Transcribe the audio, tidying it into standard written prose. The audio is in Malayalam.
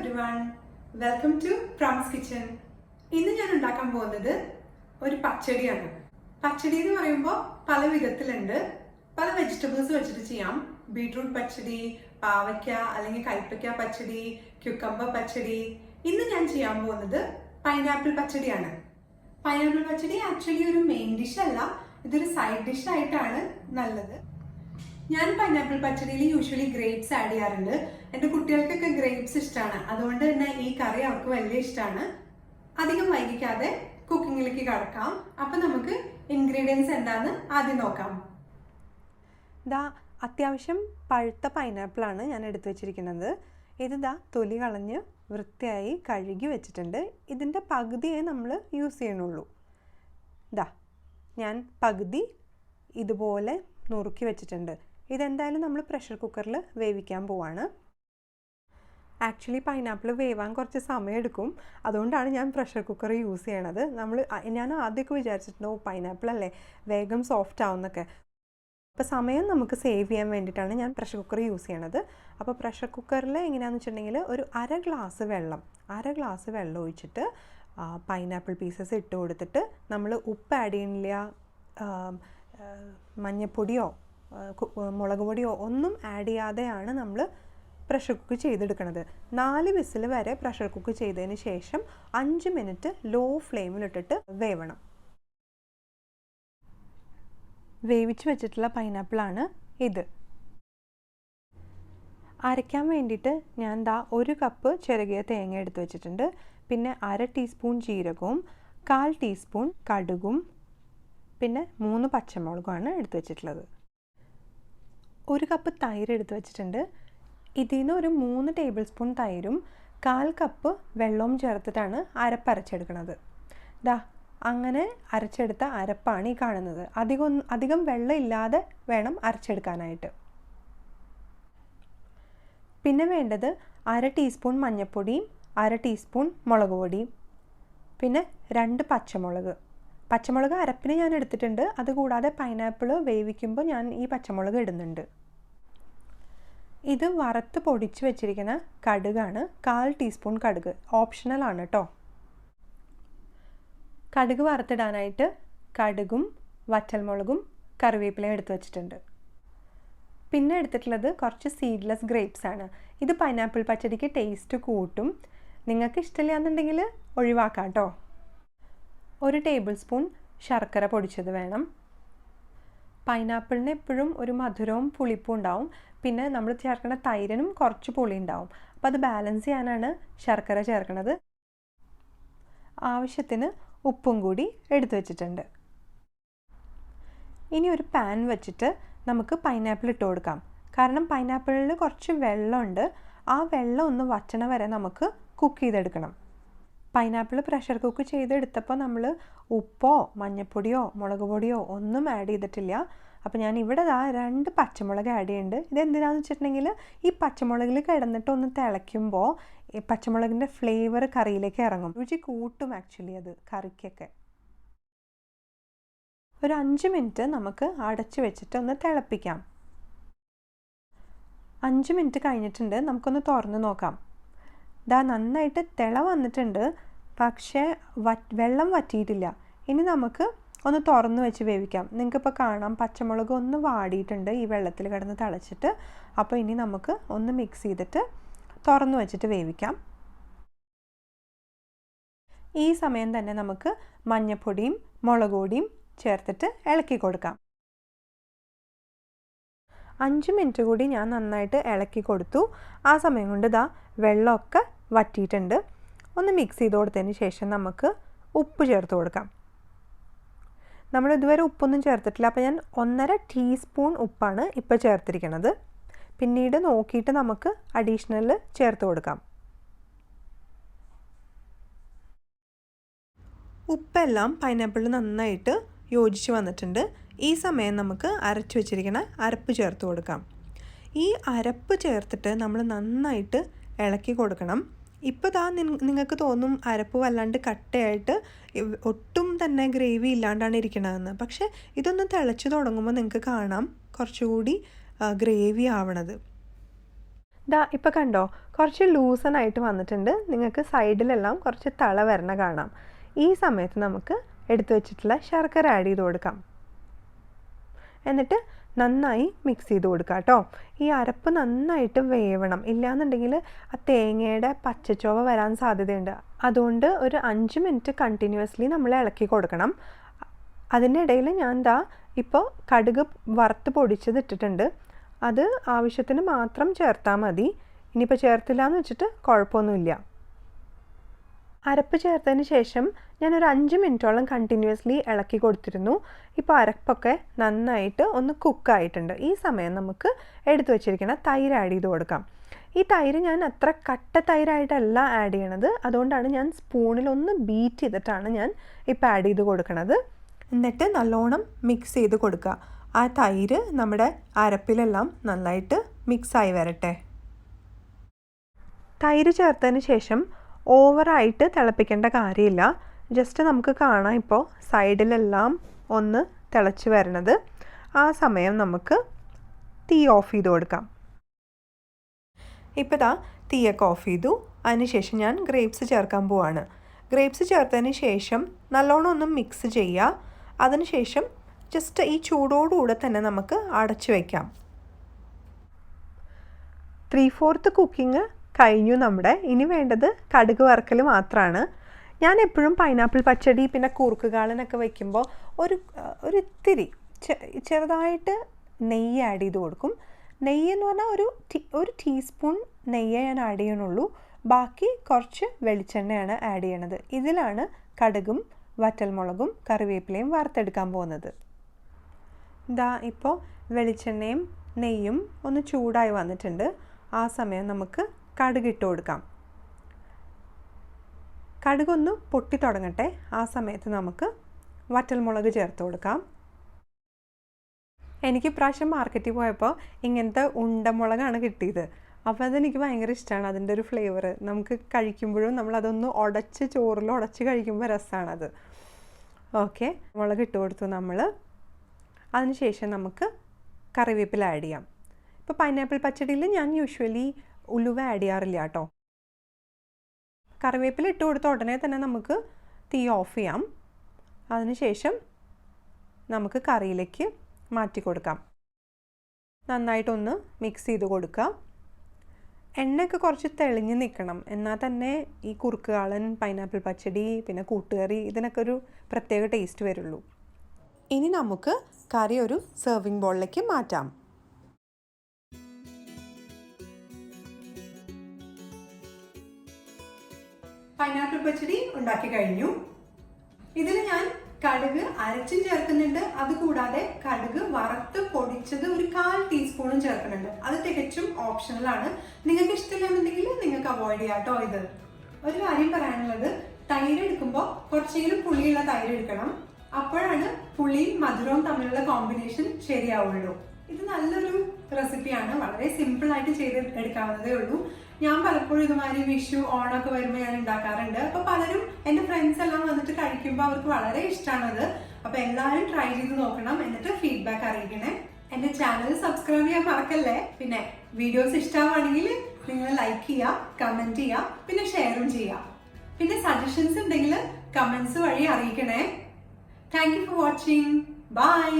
everyone, welcome to Promise Kitchen. ഇന്ന് ഞാൻ ഉണ്ടാക്കാൻ പോകുന്നത് ഒരു പച്ചടിയാണ്. പച്ചടി എന്ന് പറയുമ്പോൾ പല വിധത്തിലുണ്ട്. പല വെജിറ്റബിൾസ് വെച്ചിട്ട് ചെയ്യാം. ബീട്രൂട്ട് പച്ചടി, പാവയ്ക്ക അല്ലെങ്കിൽ കൈപ്പയ്ക്ക പച്ചടി, ക്യുക്കമ്പർ പച്ചടി. ഇന്ന് ഞാൻ ചെയ്യാൻ പോകുന്നത് പൈനാപ്പിൾ പച്ചടിയാണ്. പൈനാപ്പിൾ പച്ചടി ആക്ച്വലി ഒരു മെയിൻ ഡിഷ് അല്ല, ഇതൊരു സൈഡ് ഡിഷ് ആയിട്ടാണ് നല്ലത്. ഞാൻ പൈനാപ്പിൾ പച്ചടിയിൽ യൂഷ്വലി ഗ്രേപ്സ് ആഡ് ചെയ്യാറുണ്ട്. എൻ്റെ കുട്ടികൾക്കൊക്കെ ഗ്രേപ്സ് ഇഷ്ടമാണ്, അതുകൊണ്ട് തന്നെ ഈ കറി അവർക്ക് വലിയ ഇഷ്ടമാണ്. അധികം വൈകിക്കാതെ കുക്കിങ്ങിലേക്ക് കടക്കാം. അപ്പം നമുക്ക് ഇൻഗ്രീഡിയൻസ് എന്താണെന്ന് ആദ്യം നോക്കാം. അത്യാവശ്യം പഴുത്ത പൈനാപ്പിളാണ് ഞാൻ എടുത്തു വെച്ചിരിക്കുന്നത്. ഇത് തൊലി കളഞ്ഞ് വൃത്തിയായി കഴുകി വെച്ചിട്ടുണ്ട്. ഇതിൻ്റെ പകുതിയെ നമ്മൾ യൂസ് ചെയ്യണുള്ളൂ. ഞാൻ പകുതി ഇതുപോലെ നുറുക്കി വെച്ചിട്ടുണ്ട്. ഇതെന്തായാലും നമ്മൾ പ്രഷർ കുക്കറിൽ വേവിക്കാൻ പോവാണ്. ആക്ച്വലി പൈനാപ്പിൾ വേവാൻ കുറച്ച് സമയം എടുക്കും, അതുകൊണ്ടാണ് ഞാൻ പ്രഷർ കുക്കർ യൂസ് ചെയ്യണത്. ഞാൻ ആദ്യമൊക്കെ വിചാരിച്ചിട്ടുണ്ടോ പൈനാപ്പിൾ അല്ലേ വേഗം സോഫ്റ്റ് ആവുന്നൊക്കെ. അപ്പോൾ സമയം നമുക്ക് സേവ് ചെയ്യാൻ വേണ്ടിയിട്ടാണ് ഞാൻ പ്രഷർ കുക്കർ യൂസ് ചെയ്യണത്. അപ്പോൾ പ്രഷർ കുക്കറിൽ എങ്ങനെയാണെന്ന് വെച്ചിട്ടുണ്ടെങ്കിൽ ഒരു അര ഗ്ലാസ് വെള്ളം ഒഴിച്ചിട്ട് പൈനാപ്പിൾ പീസസ് ഇട്ട് കൊടുത്തിട്ട് നമ്മൾ ഉപ്പ് ആഡ് ചെയ്യണില്ല, മഞ്ഞൾപ്പൊടിയോ മുളക് പൊടിയോ ഒന്നും ആഡ് ചെയ്യാതെയാണ് നമ്മൾ പ്രഷർ കുക്ക് ചെയ്തെടുക്കുന്നത്. 4 വിസിൽ വരെ പ്രഷർ കുക്ക് ചെയ്തതിന് ശേഷം 5 മിനിറ്റ് ലോ ഫ്ലെയിമിലിട്ടിട്ട് വേവണം. വേവിച്ച് വെച്ചിട്ടുള്ള പൈനാപ്പിളാണ് ഇത്. അരയ്ക്കാൻ വേണ്ടിയിട്ട് ഞാൻ 1 കപ്പ് ചിരകിയ തേങ്ങ എടുത്ത് വെച്ചിട്ടുണ്ട്. പിന്നെ 1/2 ടീസ്പൂൺ ജീരകവും 1/4 ടീസ്പൂൺ കടുകും പിന്നെ 3 പച്ചമുളകുമാണ് എടുത്ത് വെച്ചിട്ടുള്ളത്. 1 കപ്പ് തൈര് എടുത്ത് വെച്ചിട്ടുണ്ട്. ഇതിൽ നിന്ന് ഒരു 3 ടേബിൾ സ്പൂൺ തൈരും 1/4 കപ്പ് വെള്ളവും ചേർത്തിട്ടാണ് അരപ്പരച്ചെടുക്കുന്നത്. അങ്ങനെ അരച്ചെടുത്ത അരപ്പാണ് ഈ കാണുന്നത്. അധികം വെള്ളം ഇല്ലാതെ വേണം അരച്ചെടുക്കാനായിട്ട്. പിന്നെ വേണ്ടത് 1/2 ടീസ്പൂൺ മഞ്ഞൾപ്പൊടിയും 1/2 ടീസ്പൂൺ മുളക് പൊടിയും പിന്നെ 2 പച്ചമുളക് അരപ്പിന് ഞാൻ എടുത്തിട്ടുണ്ട്. അതുകൂടാതെ പൈനാപ്പിൾ വേവിക്കുമ്പോൾ ഞാൻ ഈ പച്ചമുളക് ഇടുന്നുണ്ട്. ഇത് വറുത്ത് പൊടിച്ച് വെച്ചിരിക്കുന്ന കടുകാണ്. 1/4 ടീസ്പൂൺ കടുക് ഓപ്ഷണൽ ആണ് കേട്ടോ. കടുക് വറുത്തിടാനായിട്ട് കടുകും വറ്റൽമുളകും കറിവേപ്പിലയും എടുത്ത് വെച്ചിട്ടുണ്ട്. പിന്നെ എടുത്തിട്ടുള്ളത് കുറച്ച് സീഡ്ലെസ് ഗ്രേപ്സ് ആണ്. ഇത് പൈനാപ്പിൾ പച്ചടിക്ക് ടേസ്റ്റ് കൂട്ടും. നിങ്ങൾക്ക് ഇഷ്ടമില്ല എന്നുണ്ടെങ്കിൽ ഒഴിവാക്കാം കേട്ടോ. 1 ടേബിൾ സ്പൂൺ ശർക്കര പൊടിച്ചത് വേണം. പൈനാപ്പിളിന് എപ്പോഴും ഒരു മധുരവും പുളിപ്പും ഉണ്ടാവും. പിന്നെ നമ്മൾ ചേർക്കുന്ന തൈരിനും കുറച്ച് പുളി ഉണ്ടാവും. അപ്പോൾ അത് ബാലൻസ് ചെയ്യാനാണ് ശർക്കര ചേർക്കുന്നത്. ആവശ്യത്തിന് ഉപ്പും കൂടി എടുത്തു വെച്ചിട്ടുണ്ട്. ഇനി ഒരു പാൻ വെച്ചിട്ട് നമുക്ക് പൈനാപ്പിൾ ഇട്ട് കൊടുക്കാം. കാരണം പൈനാപ്പിളിൽ കുറച്ച് വെള്ളമുണ്ട്. ആ വെള്ളം ഒന്ന് വറ്റണ വരെ നമുക്ക് കുക്ക് ചെയ്തെടുക്കണം. പൈനാപ്പിൾ പ്രഷർ കുക്ക് ചെയ്തെടുത്തപ്പോൾ നമ്മൾ ഉപ്പോ മഞ്ഞൾപ്പൊടിയോ മുളക് പൊടിയോ ഒന്നും ആഡ് ചെയ്തിട്ടില്ല. അപ്പോൾ ഞാൻ ഇവിടെ 2 പച്ചമുളക് ആഡ് ചെയ്യുന്നുണ്ട്. ഇതെന്തിനാണെന്ന് വെച്ചിട്ടുണ്ടെങ്കിൽ ഈ പച്ചമുളകിൽ കിടന്നിട്ട് ഒന്ന് തിളയ്ക്കുമ്പോൾ ഈ പച്ചമുളകിൻ്റെ ഫ്ലേവർ കറിയിലേക്ക് ഇറങ്ങും. രുചി കൂട്ടും ആക്ച്വലി അത് കറിക്കൊക്കെ. ഒരു 5 മിനിറ്റ് നമുക്ക് അടച്ചു വെച്ചിട്ട് ഒന്ന് തിളപ്പിക്കാം. 5 മിനിറ്റ് കഴിഞ്ഞിട്ടുണ്ട്. നമുക്കൊന്ന് തുറന്ന് നോക്കാം. നന്നായിട്ട് തിള വന്നിട്ടുണ്ട്, പക്ഷേ വെള്ളം വറ്റിയിട്ടില്ല. ഇനി നമുക്ക് ഒന്ന് തുറന്ന് വെച്ച് വേവിക്കാം. നിങ്ങൾക്കിപ്പോൾ കാണാം പച്ചമുളക് ഒന്ന് വാടിയിട്ടുണ്ട് ഈ വെള്ളത്തിൽ കിടന്ന് തിളച്ചിട്ട്. അപ്പോൾ ഇനി നമുക്ക് ഒന്ന് മിക്സ് ചെയ്തിട്ട് തുറന്ന് വെച്ചിട്ട് വേവിക്കാം. ഈ സമയം തന്നെ നമുക്ക് മഞ്ഞൾപ്പൊടിയും മുളക് പൊടിയും ചേർത്തിട്ട് ഇളക്കി കൊടുക്കാം. 5 മിനിറ്റ് കൂടി ഞാൻ നന്നായിട്ട് ഇളക്കി കൊടുത്തു. ആ സമയം കൊണ്ട് വെള്ളമൊക്കെ വറ്റിയിട്ടുണ്ട്. ഒന്ന് മിക്സ് ചെയ്ത് കൊടുത്തതിന് ശേഷം നമുക്ക് ഉപ്പ് ചേർത്ത് കൊടുക്കാം. നമ്മൾ ഇതുവരെ ഉപ്പൊന്നും ചേർത്തിട്ടില്ല. അപ്പോൾ ഞാൻ 1/2 ടീസ്പൂൺ ഉപ്പാണ് ഇപ്പോൾ ചേർത്തിരിക്കുന്നത്. പിന്നീട് നോക്കിയിട്ട് നമുക്ക് അഡീഷണൽ ചേർത്ത് കൊടുക്കാം. ഉപ്പെല്ലാം പൈനാപ്പിളിൽ നന്നായിട്ട് യോജിച്ച് വന്നിട്ടുണ്ട്. ഈ സമയം നമുക്ക് അരച്ചു വെച്ചിരിക്കുന്ന അരപ്പ് ചേർത്ത് കൊടുക്കാം. ഈ അരപ്പ് ചേർത്തിട്ട് നമ്മൾ നന്നായിട്ട് ഇളക്കി കൊടുക്കണം. ഇപ്പോൾ നിങ്ങൾക്ക് തോന്നും അരപ്പ് വല്ലാണ്ട് കട്ടയായിട്ട് ഒട്ടും തന്നെ ഗ്രേവി ഇല്ലാണ്ടാണ് ഇരിക്കണതെന്ന്. പക്ഷേ ഇതൊന്ന് തിളച്ച് തുടങ്ങുമ്പോൾ നിങ്ങൾക്ക് കാണാം കുറച്ചുകൂടി ഗ്രേവി ആവണത്. ഇപ്പോൾ കണ്ടോ, കുറച്ച് ലൂസനായിട്ട് വന്നിട്ടുണ്ട്. നിങ്ങൾക്ക് സൈഡിലെല്ലാം കുറച്ച് തള വരണ കാണാം. ഈ സമയത്ത് നമുക്ക് എടുത്തു വെച്ചിട്ടുള്ള ശർക്കര ആഡ് ചെയ്ത് കൊടുക്കാം. എന്നിട്ട് നന്നായി മിക്സ് ചെയ്ത് കൊടുക്കുക കേട്ടോ. ഈ അരപ്പ് നന്നായിട്ട് വേവണം, ഇല്ലയെന്നുണ്ടെങ്കിൽ ആ തേങ്ങയുടെ പച്ചച്ചോവ വരാൻ സാധ്യതയുണ്ട്. അതുകൊണ്ട് ഒരു 5 മിനിറ്റ് കണ്ടിന്യൂസ്ലി നമ്മൾ ഇളക്കി കൊടുക്കണം. അതിനിടയിൽ ഞാൻ ഇപ്പോൾ കടുക് വറുത്ത് പൊടിച്ചത് ഇട്ടിട്ടുണ്ട്. അത് ആവശ്യത്തിന് മാത്രം ചേർത്താൽ മതി. ഇനിയിപ്പോൾ ചേർത്തില്ല എന്ന് വെച്ചിട്ട് കുഴപ്പമൊന്നുമില്ല. അരപ്പ് ചേർത്തതിന് ശേഷം ഞാനൊരു 5 മിനിറ്റോളം കണ്ടിന്യൂസ്ലി ഇളക്കി കൊടുത്തിരുന്നു. ഇപ്പോൾ അരപ്പൊക്കെ നന്നായിട്ട് ഒന്ന് കുക്കായിട്ടുണ്ട്. ഈ സമയം നമുക്ക് എടുത്തു വച്ചിരിക്കുന്ന തൈര് ആഡ് ചെയ്ത് കൊടുക്കാം. ഈ തൈര് ഞാൻ അത്ര കട്ട തൈരായിട്ടല്ല ആഡ് ചെയ്യണത്. അതുകൊണ്ടാണ് ഞാൻ സ്പൂണിലൊന്ന് ബീറ്റ് ചെയ്തിട്ടാണ് ഞാൻ ഇപ്പോൾ ആഡ് ചെയ്ത് കൊടുക്കണത്. എന്നിട്ട് നല്ലോണം മിക്സ് ചെയ്ത് കൊടുക്കുക. ആ തൈര് നമ്മുടെ അരപ്പിലെല്ലാം നന്നായിട്ട് മിക്സായി വരട്ടെ. തൈര് ചേർത്തതിന് ശേഷം ഓവറായിട്ട് തിളപ്പിക്കേണ്ട കാര്യമില്ല. ജസ്റ്റ് നമുക്ക് കാണാം ഇപ്പോൾ സൈഡിലെല്ലാം ഒന്ന് തിളച്ച് വരണത്. ആ സമയം നമുക്ക് തീ ഓഫ് ചെയ്ത് കൊടുക്കാം. ഇപ്പോൾ തീയൊക്കെ ഓഫ് ചെയ്തു. അതിനുശേഷം ഞാൻ ഗ്രേപ്സ് ചേർക്കാൻ പോവാണ്. ഗ്രേപ്സ് ചേർത്തതിന് ശേഷം നല്ലോണം ഒന്ന് മിക്സ് ചെയ്യുക. അതിനുശേഷം ജസ്റ്റ് ഈ ചൂടോടുകൂടെ തന്നെ നമുക്ക് അടച്ചു വയ്ക്കാം. 3/4 കുക്കിംഗ് കഴിഞ്ഞു നമ്മുടെ. ഇനി വേണ്ടത് കടുക് വറുക്കൽ മാത്രമാണ്. ഞാൻ എപ്പോഴും പൈനാപ്പിൾ പച്ചടി പിന്നെ കൂർക്കുകാളനൊക്കെ വയ്ക്കുമ്പോൾ ഒരു ഇത്തിരി ചെറുതായിട്ട് നെയ്യ് ആഡ് ചെയ്ത് കൊടുക്കും. നെയ്യ് എന്ന് പറഞ്ഞാൽ ഒരു ടീസ്പൂൺ നെയ്യേ ഞാൻ ആഡ് ചെയ്യണുള്ളൂ. ബാക്കി കുറച്ച് വെളിച്ചെണ്ണയാണ് ആഡ് ചെയ്യണത്. ഇതിലാണ് കടുകും വറ്റൽമുളകും കറിവേപ്പിലയും വറുത്തെടുക്കാൻ പോകുന്നത്. ഇപ്പോൾ വെളിച്ചെണ്ണയും നെയ്യും ഒന്ന് ചൂടായി വന്നിട്ടുണ്ട്. ആ സമയം നമുക്ക് കടുക് ഇട്ട് കൊടുക്കാം. കടുകൊന്ന് പൊട്ടി തുടങ്ങട്ടെ. ആ സമയത്ത് നമുക്ക് വറ്റൽമുളക് ചേർത്ത് കൊടുക്കാം. എനിക്ക് ഇപ്രാവശ്യം മാർക്കറ്റിൽ പോയപ്പോൾ ഇങ്ങനത്തെ ഉണ്ടമുളകാണ് കിട്ടിയത്. അപ്പോൾ അതെനിക്ക് ഭയങ്കര ഇഷ്ടമാണ്. അതിൻ്റെ ഒരു ഫ്ലേവർ നമുക്ക് കഴിക്കുമ്പോഴും നമ്മളതൊന്ന് ഉടച്ച് ചോറിൽ ഉടച്ച് കഴിക്കുമ്പോൾ രസമാണത്. ഓക്കെ, മുളക് ഇട്ട് കൊടുത്തു നമ്മൾ. അതിനുശേഷം നമുക്ക് കറിവേപ്പില ആഡ് ചെയ്യാം. ഇപ്പോൾ പൈനാപ്പിൾ പച്ചടിയിൽ ഞാൻ യൂഷ്വലി ഉലുവ ആഡ് ചെയ്യാറില്ല കേട്ടോ. കറിവേപ്പില ഇട്ട് കൊടുത്ത ഉടനെ തന്നെ നമുക്ക് തീ ഓഫ് ചെയ്യാം. അതിനുശേഷം നമുക്ക് കറിയിലേക്ക് മാറ്റി കൊടുക്കാം. നന്നായിട്ടൊന്ന് മിക്സ് ചെയ്ത് കൊടുക്കുക. എണ്ണയൊക്കെ കുറച്ച് തെളിഞ്ഞ് നിൽക്കണം. എന്നാൽ തന്നെ ഈ കുറുക്കുകാളൻ, പൈനാപ്പിൾ പച്ചടി, പിന്നെ കൂട്ടുകറി ഇതിനൊക്കെ ഒരു പ്രത്യേക ടേസ്റ്റ് വരുള്ളൂ. ഇനി നമുക്ക് കറി ഒരു സെർവിങ് ബോളിലേക്ക് മാറ്റാം. പൈനാപ്പിൾ പച്ചടി ഉണ്ടാക്കി കഴിഞ്ഞു. ഇതിൽ ഞാൻ കടുക് അരച്ചും ചേർക്കുന്നുണ്ട്. അതുകൂടാതെ കടുക് വറുത്ത് പൊടിച്ചത് ഒരു 1/4 ടീസ്പൂണും ചേർക്കുന്നുണ്ട്. അത് തികച്ചും ഓപ്ഷണലാണ്. നിങ്ങൾക്ക് ഇഷ്ടമില്ലെന്നുണ്ടെങ്കിൽ നിങ്ങൾക്ക് അവോയ്ഡ് ചെയ്യാം കേട്ടോ. ഇത് ഒരു കാര്യം പറയാനുള്ളത്, തൈര് എടുക്കുമ്പോൾ കുറച്ചെങ്കിലും പുളിയുള്ള തൈര് എടുക്കണം. അപ്പോഴാണ് പുളിയും മധുരവും തമ്മിലുള്ള കോമ്പിനേഷൻ ശരിയാവുള്ളൂ. ഇത് നല്ലൊരു റെസിപ്പിയാണ്. വളരെ സിമ്പിൾ ആയിട്ട് ചെയ്ത് എടുക്കാവുന്നതേ ഉള്ളൂ. ഞാൻ പലപ്പോഴും ഇതുമാതിരി വിഷു, ഓണമൊക്കെ വരുമ്പോൾ ഞാൻ ഉണ്ടാക്കാറുണ്ട്. അപ്പൊ പലരും എന്റെ ഫ്രണ്ട്സ് എല്ലാം വന്നിട്ട് കഴിക്കുമ്പോൾ അവർക്ക് വളരെ ഇഷ്ടമാണത്. അപ്പൊ എല്ലാവരും ട്രൈ ചെയ്ത് നോക്കണം. എന്നിട്ട് ഫീഡ്ബാക്ക് അറിയിക്കണേ. എന്റെ ചാനൽ സബ്സ്ക്രൈബ് ചെയ്യാൻ മറക്കല്ലേ. പിന്നെ വീഡിയോസ് ഇഷ്ടമാണെങ്കിൽ നിങ്ങൾ ലൈക്ക് ചെയ്യുക, കമന്റ് ചെയ്യുക, പിന്നെ ഷെയറും ചെയ്യുക. പിന്നെ സജഷൻസ് ഉണ്ടെങ്കിൽ കമന്റ്സ് വഴി അറിയിക്കണേ. Thank you for watching. By.